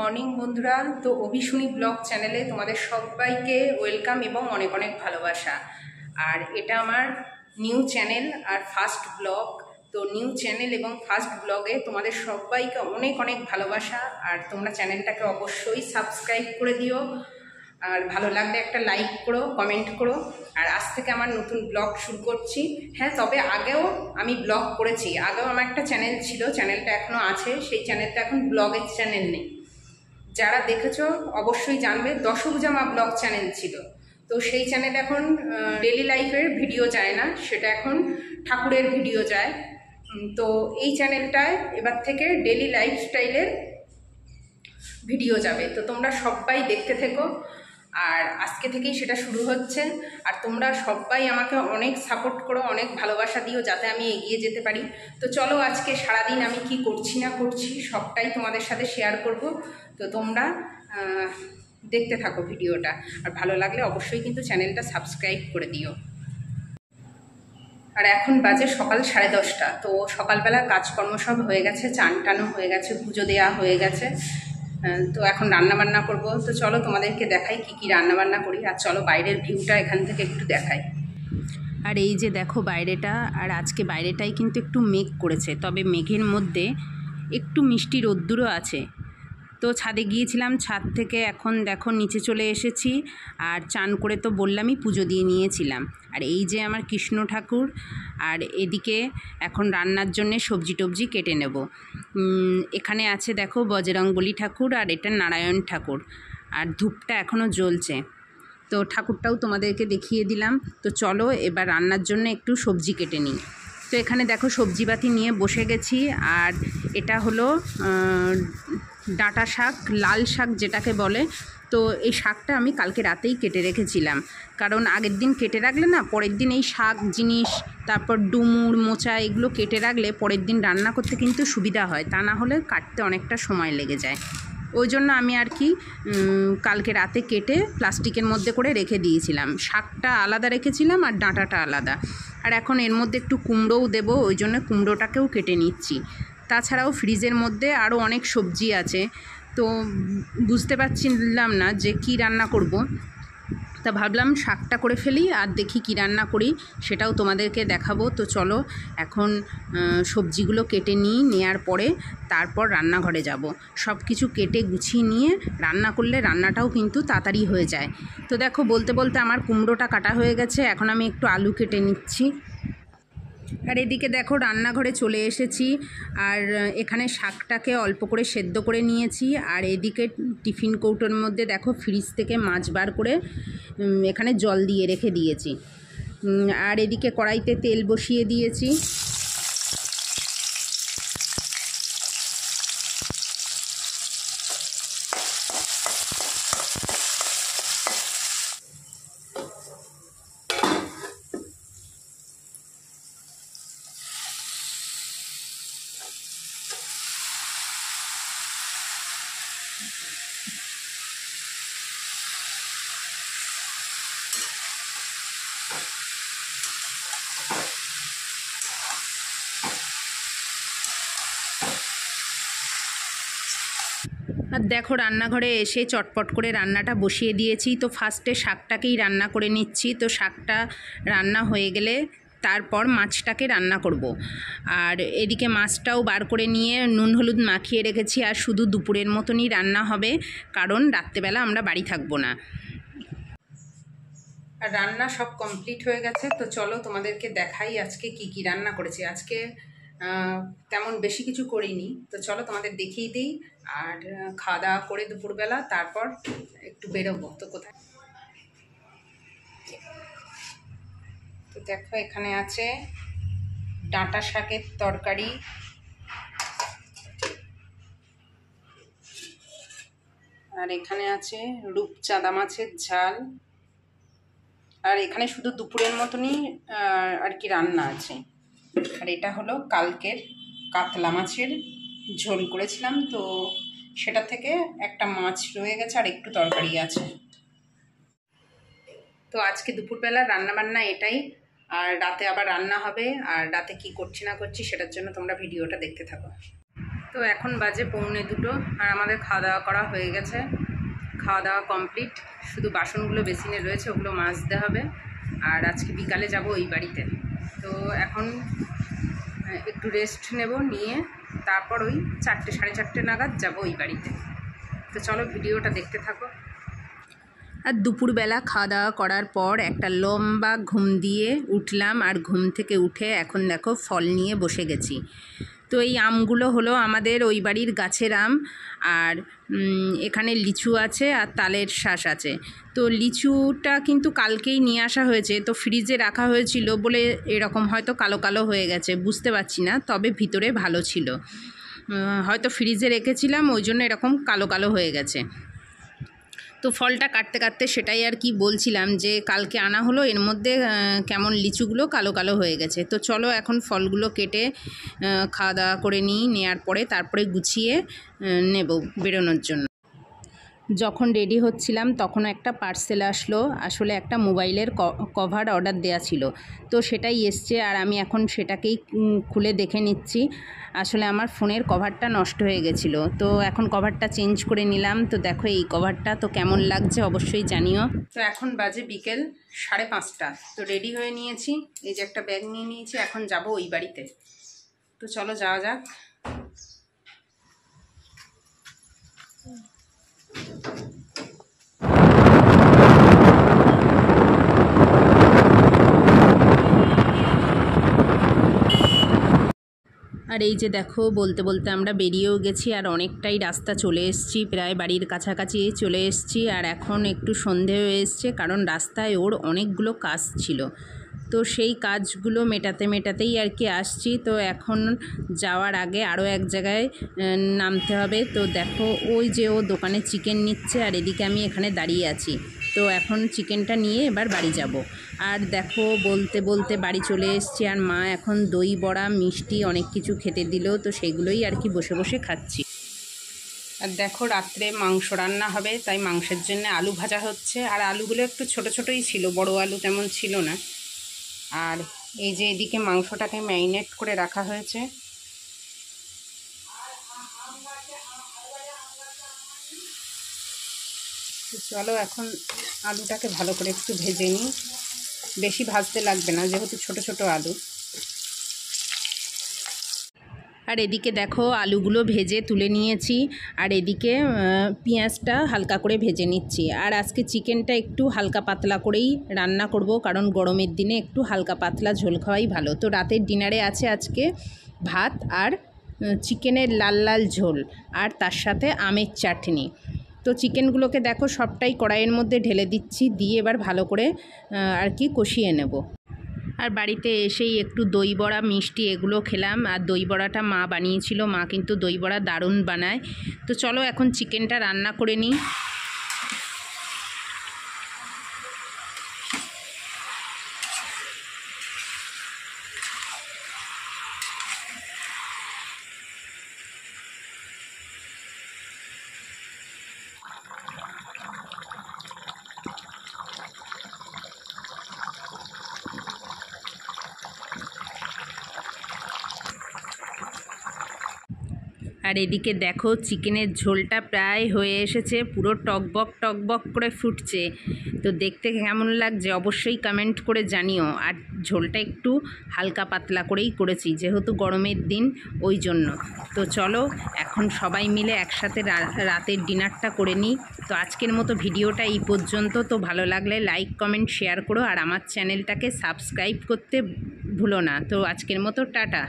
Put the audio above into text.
Morning বন্ধুরা। তো অভিশুনি blog চ্যানেলে তোমাদের সবাইকে ওয়েলকাম এবং অনেক অনেক ভালোবাসা। আর এটা আমার নিউ চ্যানেল আর ফার্স্ট ব্লগ। তো নিউ চ্যানেল এবং ফার্স্ট ব্লগে তোমাদের সবাইকে অনেক অনেক ভালোবাসা। আর তোমরা চ্যানেলটাকে অবশ্যই সাবস্ক্রাইব করে দিও, আর ভালো লাগলে একটা লাইক করো, কমেন্ট করো। আর আজ থেকে আমার নতুন ব্লগ শুরু করছি। হ্যাঁ, তবে আগেও আমি ব্লগ করেছি, আগেও আমার একটা চ্যানেল ছিল, চ্যানেলটা এখনও আছে, সেই চ্যানেলটা এখন ব্লগের চ্যানেল নেই। যারা দেখেছো অবশ্যই জানবে, দশভুজামা ব্লগ চ্যানেল ছিল। তো সেই চ্যানেল এখন ডেলি লাইফের ভিডিও যায় না, সেটা এখন ঠাকুরের ভিডিও যায়। তো এই চ্যানেলটায় এবার থেকে ডেলি লাইফস্টাইলের ভিডিও যাবে। তো তোমরা সবাই দেখতে থেকো, আর আজকে থেকেই সেটা শুরু হচ্ছে। আর তোমরা সবাই আমাকে অনেক সাপোর্ট করো, অনেক ভালোবাসা দিও, যাতে আমি এগিয়ে যেতে পারি। তো চলো, আজকে সারাদিন আমি কি করছি না করছি সবটাই তোমাদের সাথে শেয়ার করব। তো তোমরা দেখতে থাকো ভিডিওটা, আর ভালো লাগলে অবশ্যই কিন্তু চ্যানেলটা সাবস্ক্রাইব করে দিও। আর এখন বাজে সকাল 10:30। তো সকালবেলা কাজকর্ম সব হয়ে গেছে, চান টানো হয়ে গেছে, পুজো দেওয়া হয়ে গেছে। তো এখন রান্নাবান্না করব। তো চলো তোমাদেরকে দেখাই কি কি রান্নাবান্না করি। আর চলো বাইরের ভিউটা এখান থেকে একটু দেখাই। আর এই যে দেখো বাইরেটা, আর আজকে বাইরেটাই কিন্তু একটু মেঘ করেছে, তবে মেঘের মধ্যে একটু মিষ্টি রোদ্দুরও আছে। তো ছাদে গিয়েছিলাম, ছাদ থেকে এখন দেখো নিচে চলে এসেছি। আর চান করে তো বললামই পুজো দিয়ে নিয়েছিলাম। আর এই যে আমার কৃষ্ণ ঠাকুর, আর এদিকে এখন রান্নার জন্যে সবজি টবজি কেটে নেব। এখানে আছে দেখো বজরংবলী ঠাকুর, আর এটা নারায়ণ ঠাকুর, আর ধূপটা এখনও জ্বলছে। তো ঠাকুরটাও তোমাদেরকে দেখিয়ে দিলাম। তো চলো এবার রান্নার জন্য একটু সবজি কেটে নিই। তো এখানে দেখো সবজিপাতি নিয়ে বসে গেছি। আর এটা হলো ডাঁটা শাক, লাল শাক যেটাকে বলে। তো এই শাকটা আমি কালকে রাতেই কেটে রেখেছিলাম, কারণ আগের দিন কেটে রাখলে না, পরের দিন এই শাক জিনিস, তারপর ডুমুর মোচা, এগুলো কেটে রাখলে পরের দিন রান্না করতে কিন্তু সুবিধা হয়, তা না হলে কাটতে অনেকটা সময় লেগে যায়। ওই জন্য আমি আর কি কালকে রাতে কেটে প্লাস্টিকের মধ্যে করে রেখে দিয়েছিলাম। শাকটা আলাদা রেখেছিলাম আর ডাঁটাটা আলাদা। আর এখন এর মধ্যে একটু কুমড়োও দেবো, ওই জন্য কুমড়োটাকেও কেটে নিচ্ছি। তাছাড়াও ফ্রিজের মধ্যে আরও অনেক সবজি আছে। তো বুঝতে পারছিলাম না যে কি রান্না করব, তা ভাবলাম শাকটা করে ফেলি, আর দেখি কি রান্না করি সেটাও তোমাদেরকে দেখাবো। তো চলো এখন সবজিগুলো কেটে নেওয়ার পরে তারপর রান্নাঘরে যাব। সব কিছু কেটে গুছিয়ে নিয়ে রান্না করলে রান্নাটাও কিন্তু তাড়াতাড়ি হয়ে যায়। তো দেখো বলতে বলতে আমার কুমড়োটা কাটা হয়ে গেছে, এখন আমি একটু আলু কেটে নিচ্ছি। আর এদিকে দেখো রান্নাঘরে চলে এসেছি, আর এখানে শাকটাকে অল্প করে সেদ্ধ করে নিয়েছি। আর এদিকে টিফিন কৌটোর মধ্যে দেখো ফ্রিজ থেকে মাছ বার করে এখানে জল দিয়ে রেখে দিয়েছি। আর এদিকে কড়াইতে তেল বসিয়ে দিয়েছি। আর দেখো রান্নাঘরে এসে চটপট করে রান্নাটা বসিয়ে দিয়েছি। তো ফার্স্টে শাকটাকেই রান্না করে নিচ্ছি। তো শাকটা রান্না হয়ে গেলে তারপর মাছটাকে রান্না করব। আর এদিকে মাছটাও বার করে নিয়ে নুন হলুদ মাখিয়ে রেখেছি। আর শুধু দুপুরের মতনই রান্না হবে, কারণ রাত্রেবেলা আমরা বাড়ি থাকবো না। আর রান্না সব কমপ্লিট হয়ে গেছে। তো চলো তোমাদেরকে দেখাই আজকে কি কি রান্না করেছি। আজকে তেমন বেশি কিছু করিনি, তো চলো তোমাদের দেখিয়ে দিই। আর খাওয়া দাওয়া করে দুপুরবেলা তারপর একটু বেরোবো। তো কোথায়, তো দেখো এখানে আছে ডাঁটা শাকের তরকারি, আর এখানে আছে রূপচাঁদা মাছের ঝাল, আর এখানে শুধু দুপুরের মতনই আর কি রান্না আছে। আর এটা হলো কালকের কাতলা মাছের ঝোল করেছিলাম, তো সেটা থেকে একটা মাছ রয়ে গেছে আর একটু তরকারি আছে। তো আজকে দুপুরবেলা রান্নাবান্না এটাই, আর রাতে আবার রান্না হবে। আর রাতে কি করছি না করছি সেটার জন্য তোমরা ভিডিওটা দেখতে থাকো। তো এখন বাজে 1:45 আর আমাদের খাওয়া দাওয়া করা হয়ে গেছে। খাওয়া দাওয়া কমপ্লিট, শুধু বাসনগুলো বেসিনে রয়েছে, ওগুলো মাজতে হবে। আর আজকে বিকালে যাব ওই বাড়িতে। তো এখন একটু রেস্ট নেব, নিয়ে তারপর ওই 4টে 4:30 নাগাদ যাব ওই বাড়িতে। তো চলো ভিডিওটা দেখতে থাকো। আর দুপুরবেলা খাওয়া দাওয়া করার পর একটা লম্বা ঘুম দিয়ে উঠলাম, আর ঘুম থেকে উঠে এখন দেখো ফল নিয়ে বসে গেছি। তো এই আমগুলো হলো আমাদের ওই বাড়ির গাছের আম, আর এখানে লিচু আছে আর তালের শাঁস আছে। তো লিচুটা কিন্তু কালকেই নিয়ে আসা হয়েছে, তো ফ্রিজে রাখা হয়েছিল বলে এরকম হয়তো কালো কালো হয়ে গেছে, বুঝতে পারছি না, তবে ভিতরে ভালো ছিল। হয়তো ফ্রিজে রেখেছিলাম ওই জন্য এরকম কালো কালো হয়ে গেছে। তো ফলটা কাটতে কাটতে সেটাই আর কি বলছিলাম যে কালকে আনা হলো, এর মধ্যে কেমন লিচুগুলো কালো কালো হয়ে গেছে। তো চলো এখন ফলগুলো কেটে খাওয়া দাওয়া করে নেওয়ার পরে তারপরে গুছিয়ে নেব বেরোনোর জন্য। যখন রেডি হচ্ছিলাম তখন একটা পার্সেল আসলো, আসলে একটা মোবাইলের কভার অর্ডার দেওয়া ছিল, তো সেটাই এসছে। আর আমি এখন সেটাকেই খুলে দেখে নিচ্ছি। আসলে আমার ফোনের কভারটা নষ্ট হয়ে গেছিলো, তো এখন কভারটা চেঞ্জ করে নিলাম। তো দেখো এই কভারটা তো কেমন লাগছে অবশ্যই জানিও। তো এখন বাজে বিকেল 5:30, তো রেডি হয়ে নিয়েছি, এই যে একটা ব্যাগ নিয়ে নিয়েছি, এখন যাব ওই বাড়িতে। তো চলো যাওয়া যাক। আর এই যে দেখো বলতে বলতে আমরা বেরিয়েও গেছি, আর অনেকটাই রাস্তা চলে এসেছি, প্রায় বাড়ির কাছাকাছি চলে এসেছি। আর এখন একটু সন্ধে হয়ে এসছে, কারণ রাস্তায় ওর অনেকগুলো কাজ ছিল, তো সেই কাজগুলো মেটাতেই আর কি আসছি। তো এখন যাওয়ার আগে আরও এক জায়গায় নামতে হবে। তো দেখো ওই যে ও দোকানে চিকেন নিচ্ছে, আর এদিকে আমি এখানে দাঁড়িয়ে আছি। তো এখন চিকেনটা নিয়ে এবার বাড়ি যাব। আর দেখো বলতে বলতে বাড়ি চলে এসেছি, আর মা এখন দই বড়া মিষ্টি অনেক কিছু খেতে দিল, তো সেগুলোই আর কি বসে বসে খাচ্ছি। আর দেখো রাত্রে মাংস রান্না হবে, তাই মাংসের জন্য আলু ভাজা হচ্ছে। আর আলুগুলো একটু ছোট ছোটই ছিল, বড় আলু তেমন ছিল না। আর এই যে এদিকে মাংসটাকে ম্যারিনেট করে রাখা হয়েছে। চলো এখন আলুটাকে ভালো করে একটু ভেজে নিই, বেশি ভাজতে লাগবে না যেহেতু ছোট ছোট আলু। আর এদিকে দেখো আলুগুলো ভেজে তুলে নিয়েছি, আর এদিকে পেঁয়াজটা হালকা করে ভেজে নিচ্ছি। আর আজকে চিকেনটা একটু হালকা পাতলা করেই রান্না করব, কারণ গরমের দিনে একটু হালকা পাতলা ঝোল খাওয়াই ভালো। তো রাতের ডিনারে আছে আজকে ভাত আর চিকেনের লাল লাল ঝোল, আর তার সাথে আমের চাটনি। তো চিকেনগুলোকে দেখো সবটাই কড়াইয়ের মধ্যে ঢেলে দিচ্ছি, দিয়ে এবার ভালো করে আর কি কষিয়ে নেব। আর বাড়িতে এসেই একটু দই বড়া মিষ্টি এগুলো খেলাম। আর দই বড়াটা মা বানিয়েছিল, মা কিন্তু দই বড়া দারুণ বানায়। তো চলো এখন চিকেনটা রান্না করে নিই। আর এদিকে দেখো চিকেনের ঝোলটা প্রায় হয়ে এসেছে, পুরো টকবক করে ফুটছে। তো দেখতে কেমন লাগছে অবশ্যই কমেন্ট করে জানিও। আর ঝোলটা একটু হালকা পাতলা করেই করেছি, যেহেতু গরমের দিন ওই জন্য। তো চলো এখন সবাই মিলে একসাথে রাতের ডিনারটা করে নিই। তো আজকের মতো ভিডিওটা এই পর্যন্ত। তো ভালো লাগলে লাইক কমেন্ট শেয়ার করো, আর আমার চ্যানেলটাকে সাবস্ক্রাইব করতে ভুলো না। তো আজকের মতো টাটা।